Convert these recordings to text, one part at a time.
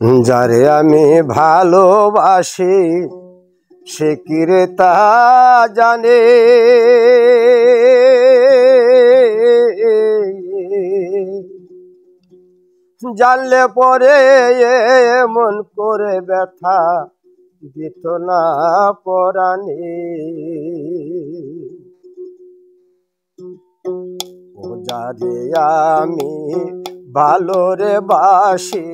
যারে আমি ভালোবাসি সে কি রে তা জানে, জানলে পরে এমন করে ব্যথা দিত না পরাণে। ও যারে আমি ভালো রে বাসি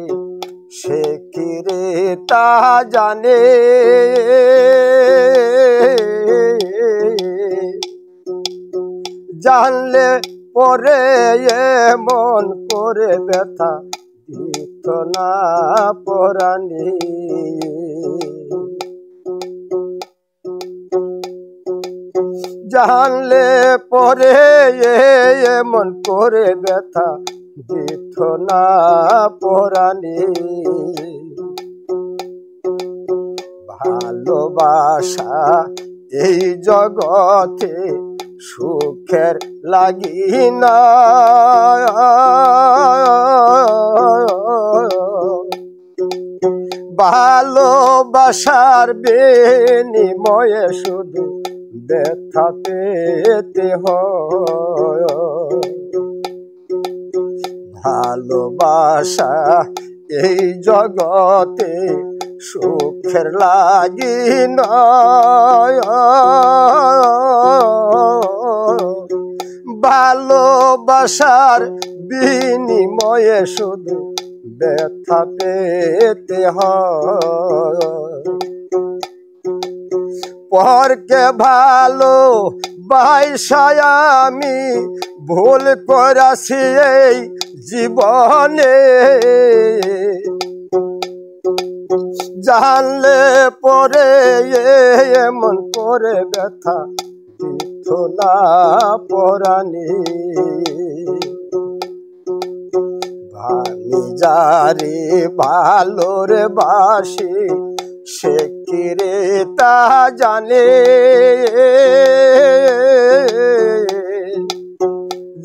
সে কি রে তা জানে, জানলে পরে এমন করে ব্যথা দিত না পরাণে। জানলে পরে এমন করে ব্যথা দিত না পরাণে। ভালোবাসা এই জগতে সুখের লাগি না, ভালোবাসার বিনিময়ে শুধু ব্যথা পেতে হয়। ভালোবাসা এই জগতে সুখের লাগি নয়, ভালোবাসার বিনিময়ে শুধু ব্যথা পেতে হয়। পরকে ভালো বাইসায় আমি ভুল করেছি এই জীবনে, জানলে পরে এমন করে ব্যথা দিত না পরাণে। আমি যারে ভালো রে বাসি সে কি রে তা জানে,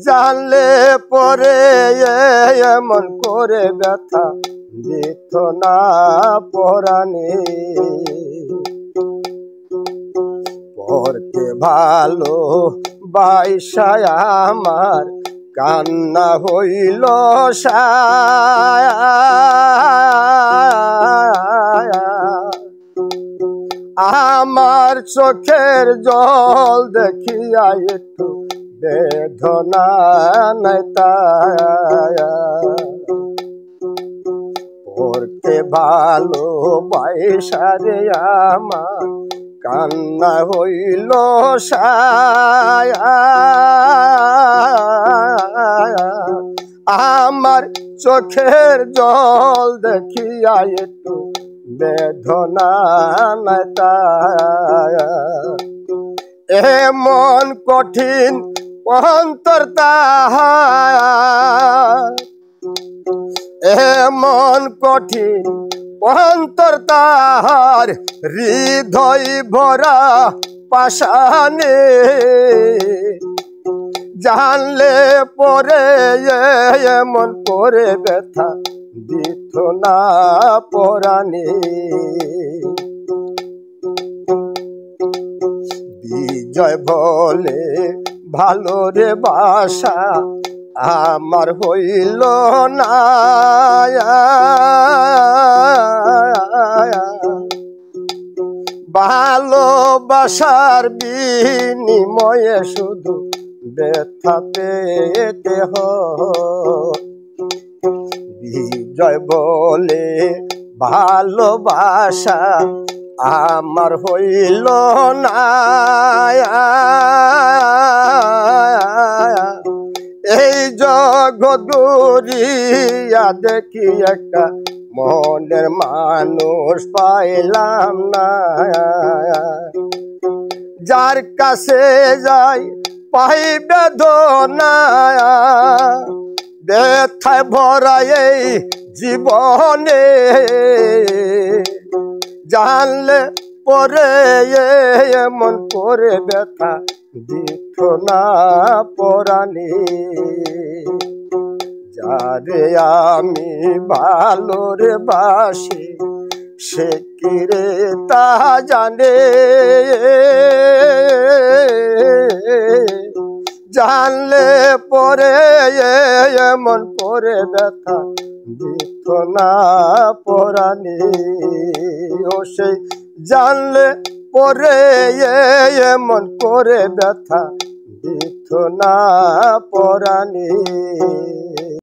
জানলে পরে এমন করে ব্যথা দিত না পরাণে। পরকে ভালো বাইসায় আমার কান্না হইল আমার চোখের জল দেখিয়া একটু বেদনা নাই তায়া। পরকে ভালো বাইসারে আমার কান্না হইল আমার চোখের জল দেখিয়া একটু বেদনা নাই তায়া। এমন কঠিন অন্তর তাহার, এমন কঠিন অন্তর তাহার, হৃদয় ভরা পাষাণে, জানলে পরে এমন করে ব্যথা দিত না পরাণে। বিজয় বলে ভালো রে বাসা আমার হইল না, ভালোবাসার বিনিময়ে শুধু ব্যথা পেতে হয়। বিজয় বলে ভালোবাসা আমার হইল না, এই জগৎ ঘুরিয়া দেখি একটা মনের মানুষ পাইলাম না, যার কাছে যাই পাই বেদনা, ব্যথায় ভরা এই জীবনে, জানলে পরে এমন করে ব্যথা দিত না পরাণে। যারে আমি ভালোরে বাসি সে কি রে তা জানে, জানলে পরে এমন করে ব্যথা দিত না পরাণে। ও সেই জানলে পরে এমন করে ব্যথা দিত না পরাণে।